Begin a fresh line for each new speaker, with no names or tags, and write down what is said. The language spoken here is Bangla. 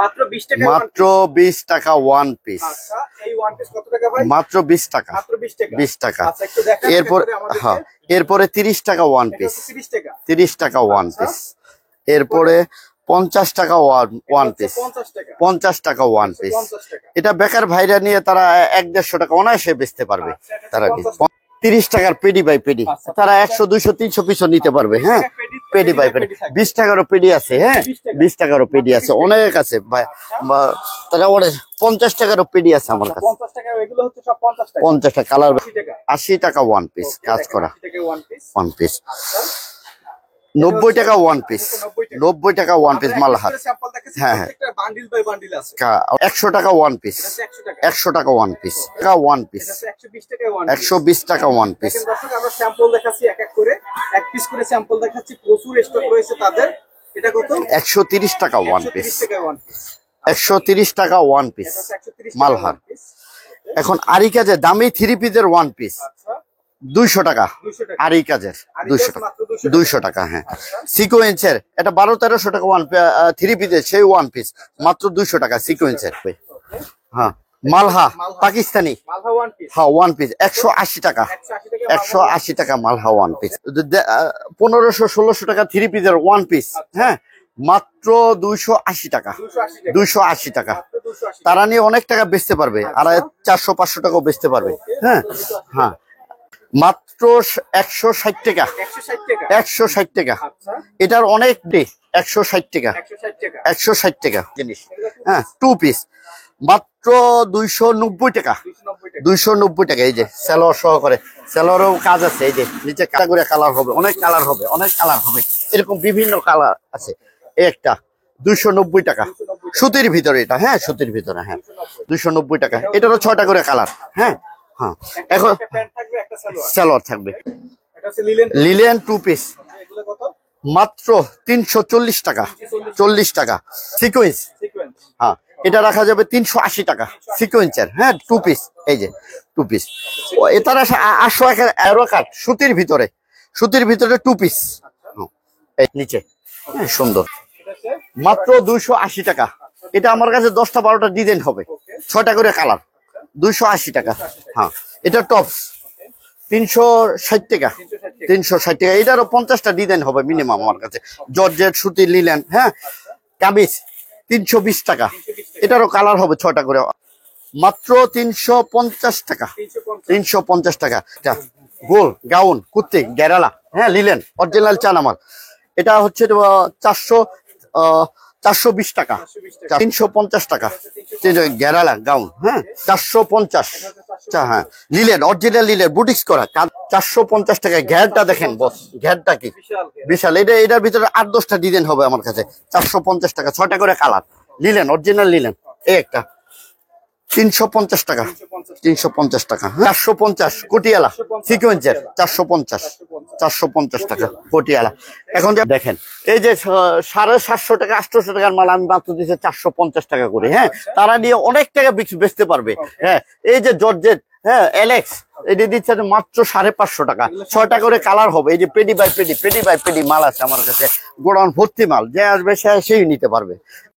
মাত্র 20 টাকা,
মাত্র 20 টাকা ওয়ান পিস।
আচ্ছা এই ওয়ান পিস কত টাকা ভাই?
মাত্র 20 টাকা,
মাত্র 20 টাকা।
20 টাকা।
আচ্ছা একটু দেখান
এরপর হ্যাঁ, এরপরে 30 টাকা ওয়ান পিস,
30 টাকা,
30 টাকা ওয়ান পিস। এরপরে 50 টাকা ওয়ান পিস,
50 টাকা,
50 টাকা ওয়ান পিস।
50 টাকা।
এটা বেকার ভাইরা নিয়ে তারা 1-150 টাকা অনায়াসে বেচতে পারবে। তারা 30 টাকার পেডি বাই পেডি, তারা 100 200 300 পিসও নিতে পারবে। হ্যাঁ, পেডি বাই পেডি 20 টাকারও পেডি আছে। হ্যাঁ, 20 টাকারও পেডি আছে, অনেক আছে ভাই। তারা ওরে 50 টাকারও পেডি আছে আমার কাছে।
50 টাকা, এগুলো হচ্ছে সব 50 টাকা।
50 টাকা কালার,
80 টাকা,
80 টাকা ওয়ান পিস কাজ করা,
80 টাকা ওয়ান পিস।
One piece.
আচ্ছা
90 টাকা ওয়ান পিস, 90 টাকা ওয়ান পিস মালহার। হ্যাঁ হ্যাঁ,
প্রত্যেকটা বান্ডিল বাই বান্ডিল আছে।
100 টাকা ওয়ান পিস,
এটা 100 টাকা,
100 টাকা ওয়ান পিস, ওয়ান পিস,
এটা 120 টাকা ওয়ান পিস।
120 টাকা ওয়ান পিস।
দেখেন দর্শক, আমরা স্যাম্পল দেখাচ্ছি এক এক করে, এক পিস করে স্যাম্পল দেখাচ্ছি, প্রচুর স্টক রয়েছে তাদের। এটা কত?
130 টাকা ওয়ান পিস,
130 টাকা ওয়ান পিস,
130 টাকা ওয়ান পিস
এটা 130 টাকা
মালহার।
One piece.
এখন আরি কাজের দামি 3 পিসের ওয়ান পিস
আচ্ছা
200 টাকা,
200 টাকা,
আরি কাজের 200 টাকা,
মাত্র 200 টাকা।
200 টাকা। হ্যাঁ, সিকোয়েন্সের এটা 1200-1300 টাকা ওয়ান 3 পিসের সেই ওয়ান পিস মাত্র 200 টাকা সিকোয়েন্সের। হ্যাঁ, মালহা পাকিস্তানি,
মালহা ওয়ান পিস,
হ্যাঁ ওয়ান পিস 180 টাকা,
180 টাকা,
180 টাকা মালহা ওয়ান পিস। 1500-1600 টাকা 3 পিসের ওয়ান পিস। হ্যাঁ, মাত্র 280 টাকা,
280 টাকা,
280 টাকা।
মাত্র 280
তারা নিয়ে অনেক টাকা বেচতে পারবে, আর 400-500 টাকাও বেচতে পারবে। হ্যাঁ হ্যাঁ, মাত্র 160 টাকা,
160 টাকা,
160 টাকা।
আচ্ছা
এটার অনেক ডে 160 টাকা,
160 টাকা,
160 টাকা জিনিস। হ্যাঁ, 2 পিস মাত্র 290 টাকা,
290 টাকা,
290 টাকা। এই যে সেলোয়ার সহকারে, সেলোয়ারও কাজ আছে। এই যে নিচে কাটাগুড়া কালার হবে, অনেক কালার হবে, অনেক কালার হবে, এরকম বিভিন্ন কালার আছে। এই একটা 290 টাকা, সুতির ভিতরে এটা। হ্যাঁ, সুতির ভিতরে। হ্যাঁ, 290 টাকা। এটারও 6টা করে কালার। হ্যাঁ হ্যাঁ, এখন
একটা প্যান্ট থাকবে, একটা সালোয়ার।
সেলোয়ার থাকবে।
এটা হচ্ছে লিলেন,
লিলেন 2 পিস
এগুলো কত?
মাত্র 340 টাকা, 40 টাকা। সিকোয়েন্স,
সিকোয়েন্স,
হ্যাঁ, এটা রাখা যাবে 380 টাকা সিকোয়েন্সের। হ্যাঁ, 2 পিস। এই যে 2 পিস। ও এটার 800 এরো কাট সুতির ভিতরে, সুতির ভিতরে 2 পিস। এই নিচে, হ্যাঁ সুন্দর,
এটা হচ্ছে
মাত্র 280 টাকা। এটা আমার কাছে 10টা 12টা ডিজাইন হবে, 6টা করে কালার, 280 টাকা। হ্যাঁ, এটা টপস 360 টাকা, 360 টাকা। এটারও 50টা ডিজাইন হবে মিনিমাম আমার কাছে। জর্জেট সুতির লিলেন। হ্যাঁ, কামিজ 320 টাকা, এটারও কালার হবে 6টা করে, মাত্র 350 টাকা,
350,
350 টাকা। এটা গোল গাউন কুর্তি গেরালা। হ্যাঁ, লিলেন অরিজিনাল চান আমার। এটা হচ্ছে 420 টাকা, 350 টাকা। গেরালা গাউন। হ্যাঁ, 450। হ্যাঁ, লিলেন অরিজিনাল লিলেন বুটিক্স করা 450 টাকা। ঘেরটা দেখেন বস, ঘেরটা কি
বিশাল
বিশাল। এটার ভিতরে 8-10টা ডিজাইন হবে আমার কাছে। 450 টাকা, 6টা করে কালার। Linen original linen. এই একটা 350 টাকা, 350 টাকা। 450 কোটিয়ালা সিকোয়েন্সের 450, 450 টাকা কোটিয়ালা। এখন দেখেন এই যে 750 টাকা 800 টাকার মাল আমি মাত্র দিচ্ছি 450 টাকা করে। হ্যাঁ, তারা নিয়ে অনেক টাকা বেচতে পারবে। হ্যাঁ, এই যে জর্জেট, হ্যাঁ এলেক্স, এটা দিচ্ছে মাত্র 550 টাকা, 6টা করে কালার হবে। এই যে পেডি বাই পেডি, পেডি বাই পেডি মাল আছে আমার কাছে, গোডাউন ভর্তি মাল। যে আসবে সেই নিতে পারবে।